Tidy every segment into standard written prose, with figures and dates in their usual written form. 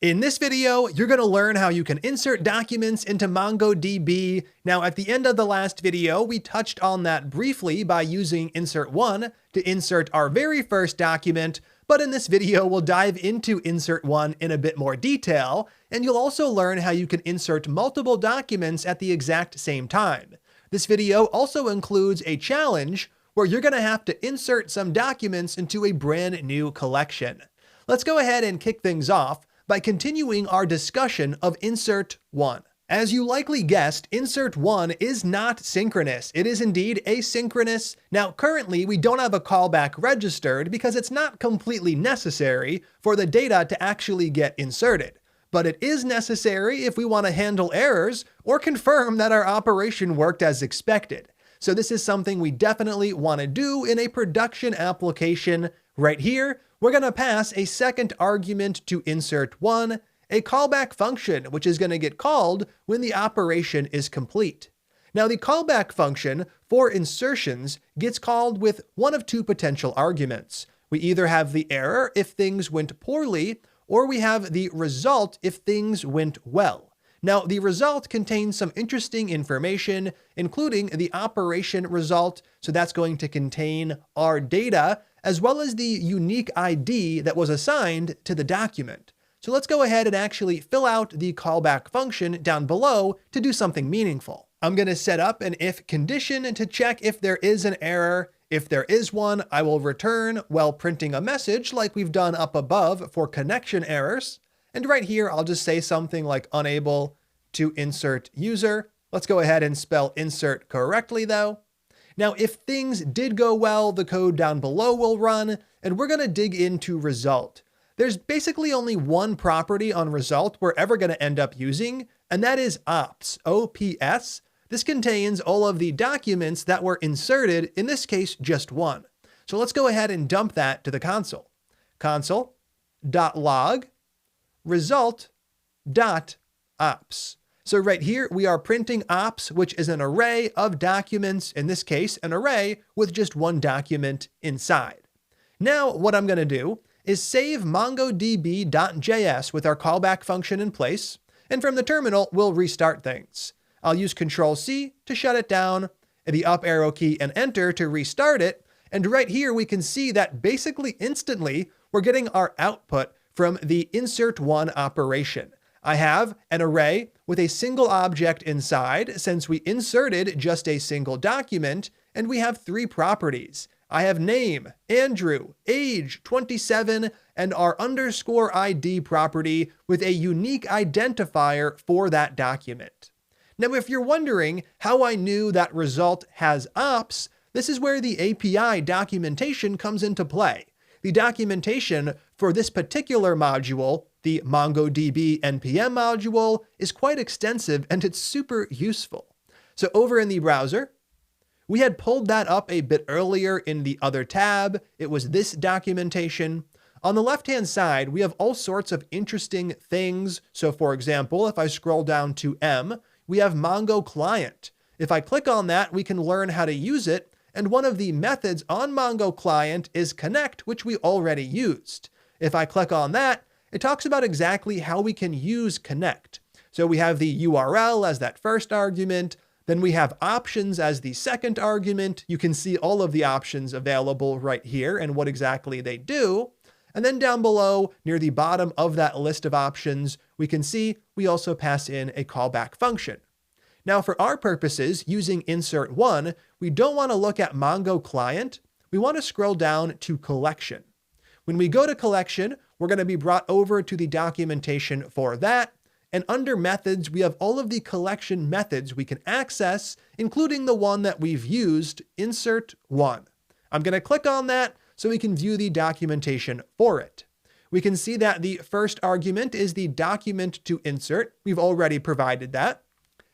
In this video, you're going to learn how you can insert documents into MongoDB. Now, at the end of the last video, we touched on that briefly by using insert1 to insert our very first document, but in this video, we'll dive into insert1 in a bit more detail, and you'll also learn how you can insert multiple documents at the exact same time. This video also includes a challenge where you're going to have to insert some documents into a brand new collection. Let's go ahead and kick things off by continuing our discussion of insert1. As you likely guessed, insert1 is not synchronous. It is indeed asynchronous. Now, currently, we don't have a callback registered because it's not completely necessary for the data to actually get inserted. But it is necessary if we want to handle errors or confirm that our operation worked as expected. So this is something we definitely want to do in a production application. Right here, we're going to pass a second argument to insert1, a callback function, which is going to get called when the operation is complete. Now, the callback function for insertions gets called with one of two potential arguments. We either have the error if things went poorly, or we have the result if things went well. Now, the result contains some interesting information, including the operation result, so that's going to contain our data, as well as the unique ID that was assigned to the document. So let's go ahead and actually fill out the callback function down below to do something meaningful. I'm going to set up an if condition to check if there is an error. If there is one, I will return while printing a message like we've done up above for connection errors. And right here, I'll just say something like unable to insert user. Let's go ahead and spell insert correctly though. Now, if things did go well, the code down below will run, and we're going to dig into result. There's basically only one property on result we're ever going to end up using, and that is ops, O-P-S. This contains all of the documents that were inserted, in this case, just one. So let's go ahead and dump that to the console. Console.log result.ops. So right here, we are printing ops, which is an array of documents, in this case, an array with just one document inside. Now, what I'm going to do is save mongodb.js with our callback function in place, and from the terminal, we'll restart things. I'll use Control-C to shut it down, and the up arrow key and enter to restart it, and right here, we can see that basically instantly, we're getting our output from the insert1 operation. I have an array with a single object inside since we inserted just a single document, and we have three properties. I have name, Andrew, age, 27, and our underscore ID property with a unique identifier for that document. Now, if you're wondering how I knew that result has ops, this is where the API documentation comes into play. The documentation for this particular module, the MongoDB NPM module, is quite extensive and it's super useful. So over in the browser, we had pulled that up a bit earlier in the other tab. It was this documentation. On the left-hand side, we have all sorts of interesting things. So for example, if I scroll down to M, we have Mongo Client. If I click on that, we can learn how to use it. And one of the methods on Mongo Client is connect, which we already used. If I click on that, it talks about exactly how we can use connect. So we have the URL as that first argument. Then we have options as the second argument. You can see all of the options available right here and what exactly they do. And then down below, near the bottom of that list of options, we can see we also pass in a callback function. Now, for our purposes, using insert1, we don't want to look at Mongo Client. We want to scroll down to collection. When we go to collection, we're going to be brought over to the documentation for that. And under methods, we have all of the collection methods we can access, including the one that we've used, insert1. I'm going to click on that so we can view the documentation for it. We can see that the first argument is the document to insert. We've already provided that.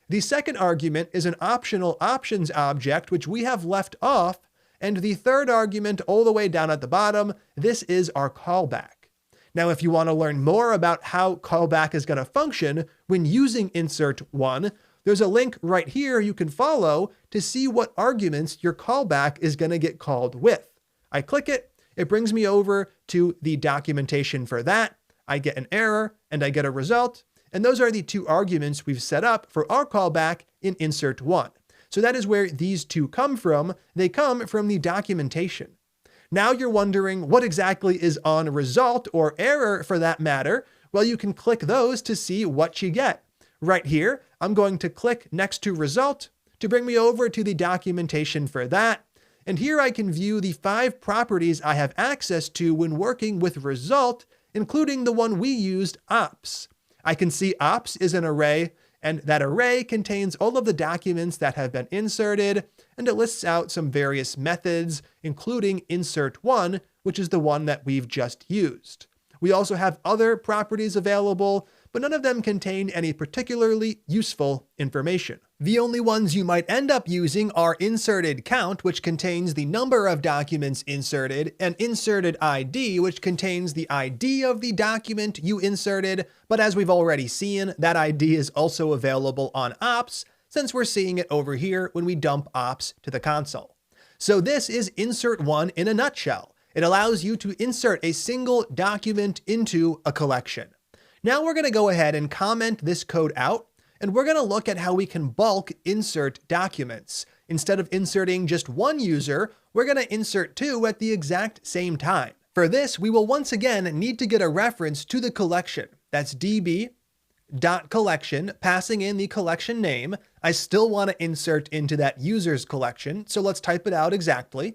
The second argument is an optional options object, which we have left off. And the third argument all the way down at the bottom, this is our callback. Now, if you want to learn more about how callback is going to function when using insert1, there's a link right here you can follow to see what arguments your callback is going to get called with. I click it, it brings me over to the documentation for that. I get an error, and I get a result. And those are the two arguments we've set up for our callback in insert1. So that is where these two come from. They come from the documentation. Now you're wondering what exactly is on result or error for that matter. Well, you can click those to see what you get. Right here, I'm going to click next to result to bring me over to the documentation for that. And here I can view the 5 properties I have access to when working with result, including the one we used, ops. I can see ops is an array, and that array contains all of the documents that have been inserted, and it lists out some various methods, including insert1, which is the one that we've just used. We also have other properties available, but none of them contain any particularly useful information. The only ones you might end up using are inserted count, which contains the number of documents inserted, and inserted ID, which contains the ID of the document you inserted. But as we've already seen, that ID is also available on ops, since we're seeing it over here when we dump ops to the console. So this is insert1 in a nutshell. It allows you to insert a single document into a collection. Now we're going to go ahead and comment this code out, and we're going to look at how we can bulk insert documents. Instead of inserting just one user, we're going to insert 2 at the exact same time. For this, we will once again need to get a reference to the collection. That's db.collection, passing in the collection name. I still want to insert into that user's collection, so let's type it out exactly.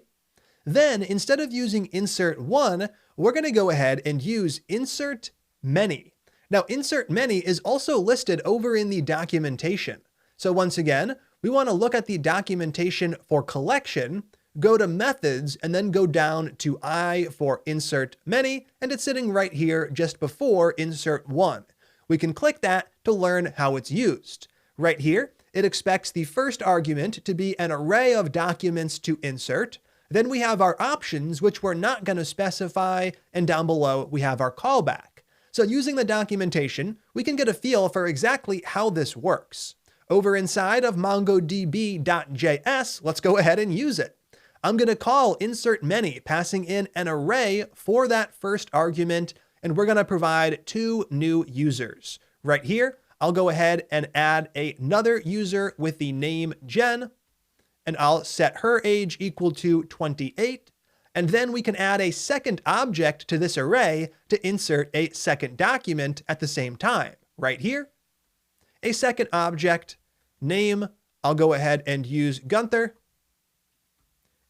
Then, instead of using insert1, we're going to go ahead and use insert many. Now, insert many is also listed over in the documentation. So once again, we want to look at the documentation for collection, go to methods, and then go down to I for insert many, and it's sitting right here just before insert one. We can click that to learn how it's used. Right here, it expects the first argument to be an array of documents to insert. Then we have our options, which we're not going to specify, and down below we have our callback. So using the documentation, we can get a feel for exactly how this works. Over inside of mongodb.js, let's go ahead and use it. I'm going to call insert many, passing in an array for that first argument, and we're going to provide 2 new users. Right here, I'll go ahead and add another user with the name Jen, and I'll set her age equal to 28. And then we can add a second object to this array to insert a second document at the same time. Right here, a second object, name, I'll go ahead and use Gunther.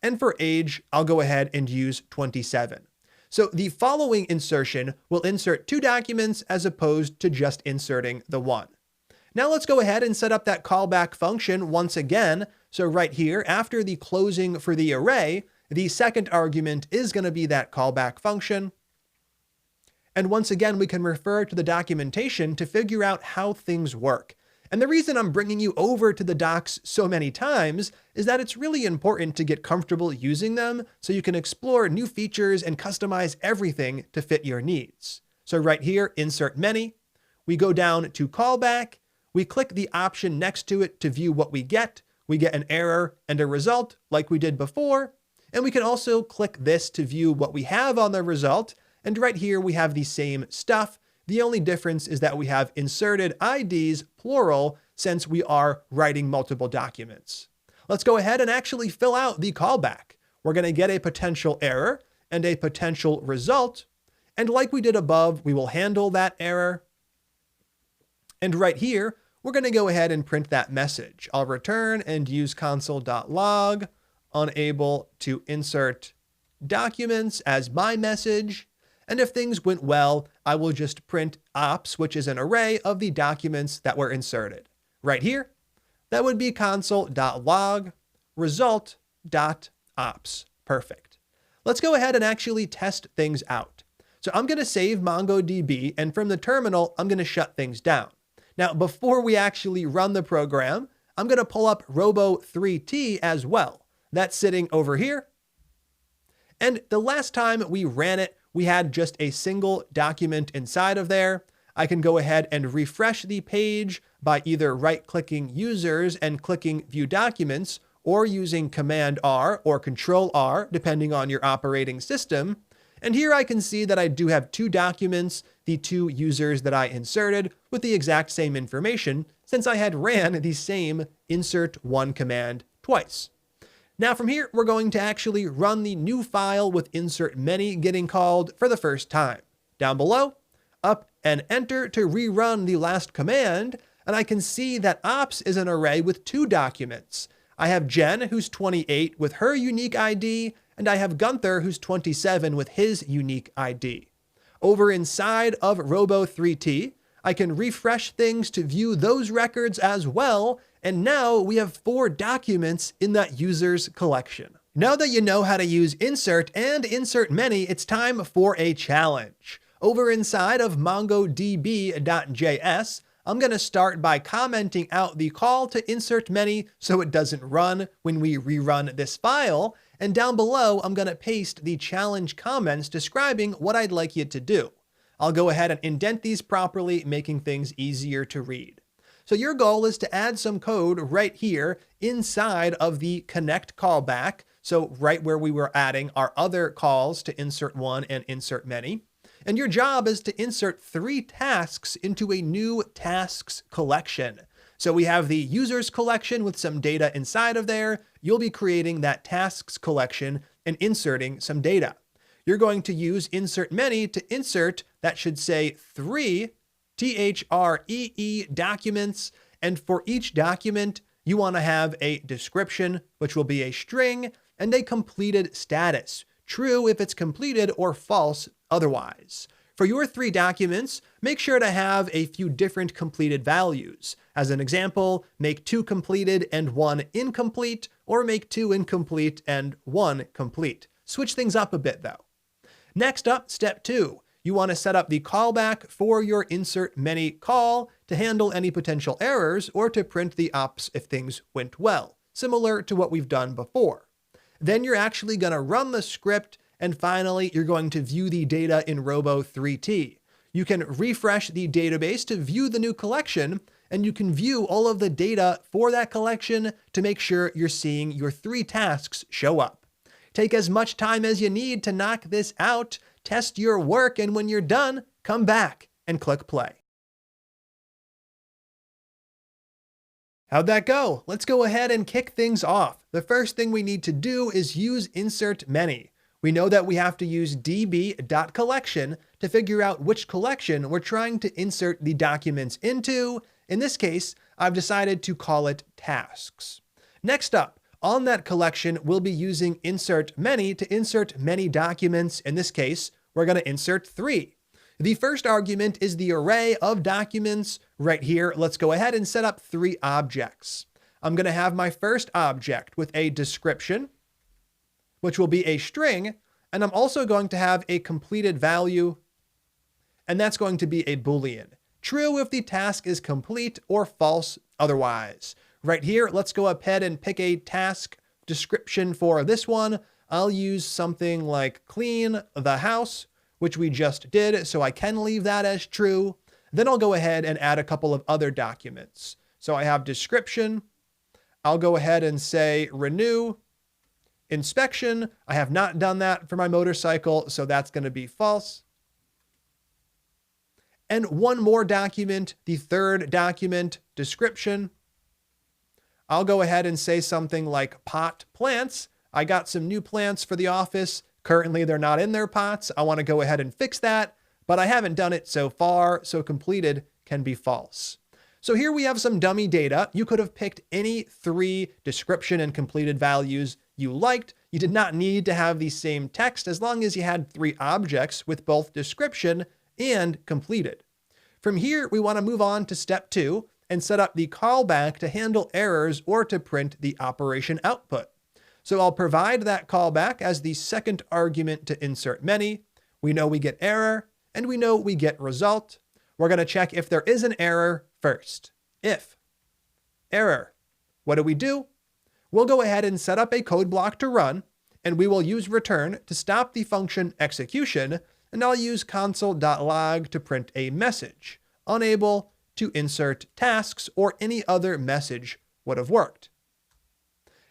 And for age, I'll go ahead and use 27. So the following insertion will insert 2 documents as opposed to just inserting the one. Now let's go ahead and set up that callback function once again. So right here, after the closing for the array, the second argument is going to be that callback function. And once again, we can refer to the documentation to figure out how things work. And the reason I'm bringing you over to the docs so many times is that it's really important to get comfortable using them so you can explore new features and customize everything to fit your needs. So right here, insert many, we go down to callback, we click the option next to it to view what we get. We get an error and a result like we did before. And we can also click this to view what we have on the result. And right here, we have the same stuff. The only difference is that we have inserted IDs, plural, since we are writing multiple documents. Let's go ahead and actually fill out the callback. We're going to get a potential error and a potential result. And like we did above, we will handle that error. And right here, we're going to go ahead and print that message. I'll return and use console.log. Unable to insert documents as my message. And if things went well, I will just print ops, which is an array of the documents that were inserted. Right here, that would be console.log result.ops. Perfect. Let's go ahead and actually test things out. So I'm going to save MongoDB, and from the terminal, I'm going to shut things down. Now, before we actually run the program, I'm going to pull up Robo3T as well. That's sitting over here. And the last time we ran it, we had just a single document inside of there. I can go ahead and refresh the page by either right-clicking users and clicking View Documents, or using Command R or Control R, depending on your operating system. And here I can see that I do have two documents, the two users that I inserted with the exact same information, since I had ran the same insert one command twice. Now from here, we're going to actually run the new file with insert many getting called for the first time. Down below, up and enter to rerun the last command, and I can see that ops is an array with two documents. I have Jen, who's 28 with her unique ID, and I have Gunther, who's 27 with his unique ID. Over inside of Robo3T, I can refresh things to view those records as well, and now we have 4 documents in that user's collection. Now that you know how to use insert and insert many, it's time for a challenge. Over inside of MongoDB.js, I'm going to start by commenting out the call to insert many so it doesn't run when we rerun this file. And down below, I'm going to paste the challenge comments describing what I'd like you to do. I'll go ahead and indent these properly, making things easier to read. So your goal is to add some code right here inside of the connect callback. So right where we were adding our other calls to insert one and insert many. And your job is to insert 3 tasks into a new tasks collection. So we have the users collection with some data inside of there. You'll be creating that tasks collection and inserting some data. You're going to use insert many to insert, that should say 3 THREE documents. And for each document, you want to have a description, which will be a string, and a completed status. True if it's completed or false otherwise. For your 3 documents, make sure to have a few different completed values. As an example, make 2 completed and 1 incomplete, or make 2 incomplete and 1 complete. Switch things up a bit though. Next up, step 2. You want to set up the callback for your insert many call to handle any potential errors or to print the ops if things went well, similar to what we've done before. Then you're actually going to run the script, and finally, you're going to view the data in Robo3T. You can refresh the database to view the new collection, and you can view all of the data for that collection to make sure you're seeing your 3 tasks show up. Take as much time as you need to knock this out, test your work, and when you're done, come back and click play. How'd that go? Let's go ahead and kick things off. The first thing we need to do is use insert many. We know that we have to use db.collection to figure out which collection we're trying to insert the documents into. In this case, I've decided to call it tasks. Next up, on that collection, we'll be using insert many to insert many documents. In this case, we're going to insert 3. The first argument is the array of documents right here. Let's go ahead and set up 3 objects. I'm going to have my first object with a description, which will be a string, and I'm also going to have a completed value, and that's going to be a Boolean. True if the task is complete or false otherwise. Right here, let's go ahead and pick a task description for this one. I'll use something like clean the house, which we just did, so I can leave that as true. Then I'll go ahead and add a couple of other documents. So I have description. I'll go ahead and say renew. Inspection, I have not done that for my motorcycle, so that's going to be false. And one more document, the third document, description. I'll go ahead and say something like pot plants. I got some new plants for the office. Currently, they're not in their pots. I want to go ahead and fix that, but I haven't done it so far, so completed can be false. So here we have some dummy data. You could have picked any 3 description and completed values you liked. You did not need to have the same text as long as you had 3 objects with both description and completed. From here, we want to move on to step 2 and set up the callback to handle errors or to print the operation output. So I'll provide that callback as the second argument to insert many. We know we get error, and we know we get result. We're going to check if there is an error first. If error, what do? We'll go ahead and set up a code block to run, and we will use return to stop the function execution, and I'll use console.log to print a message. Unable to insert tasks or any other message would have worked.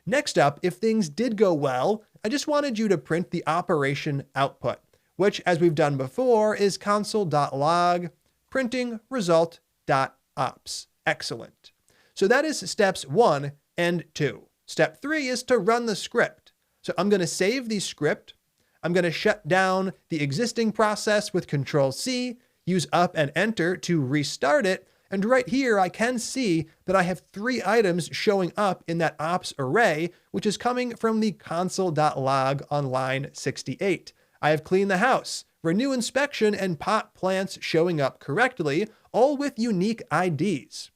Next up, if things did go well, I just wanted you to print the operation output. which, as we've done before, is console.log printing result.ops. Excellent. So that is steps 1 and 2. Step 3 is to run the script. So I'm going to save the script. I'm going to shut down the existing process with Control-C, use up and enter to restart it. And right here, I can see that I have 3 items showing up in that ops array, which is coming from the console.log on line 68. I have cleaned the house, renew inspection, and pot plants showing up correctly, all with unique IDs.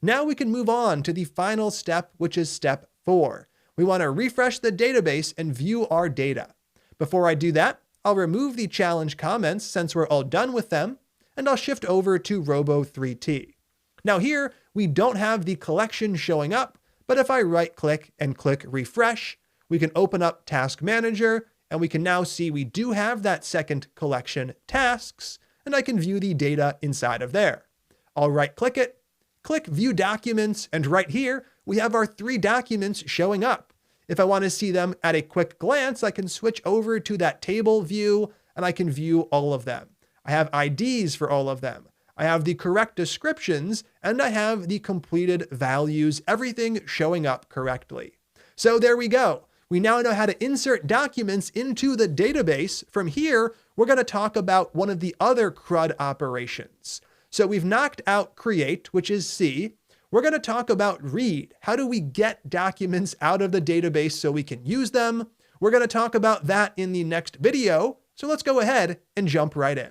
Now we can move on to the final step, which is step 4. We want to refresh the database and view our data. Before I do that, I'll remove the challenge comments since we're all done with them, and I'll shift over to Robo3T. Now here, we don't have the collection showing up, but if I right-click and click refresh, we can open up Task Manager, and we can now see we do have that second collection, tasks, and I can view the data inside of there. I'll right-click it, click View Documents, and right here, we have our 3 documents showing up. If I want to see them at a quick glance, I can switch over to that table view, and I can view all of them. I have IDs for all of them. I have the correct descriptions, and I have the completed values, everything showing up correctly. So there we go. We now know how to insert documents into the database. From here, we're going to talk about one of the other CRUD operations. So we've knocked out create, which is C. We're going to talk about read. How do we get documents out of the database so we can use them? We're going to talk about that in the next video. So let's go ahead and jump right in.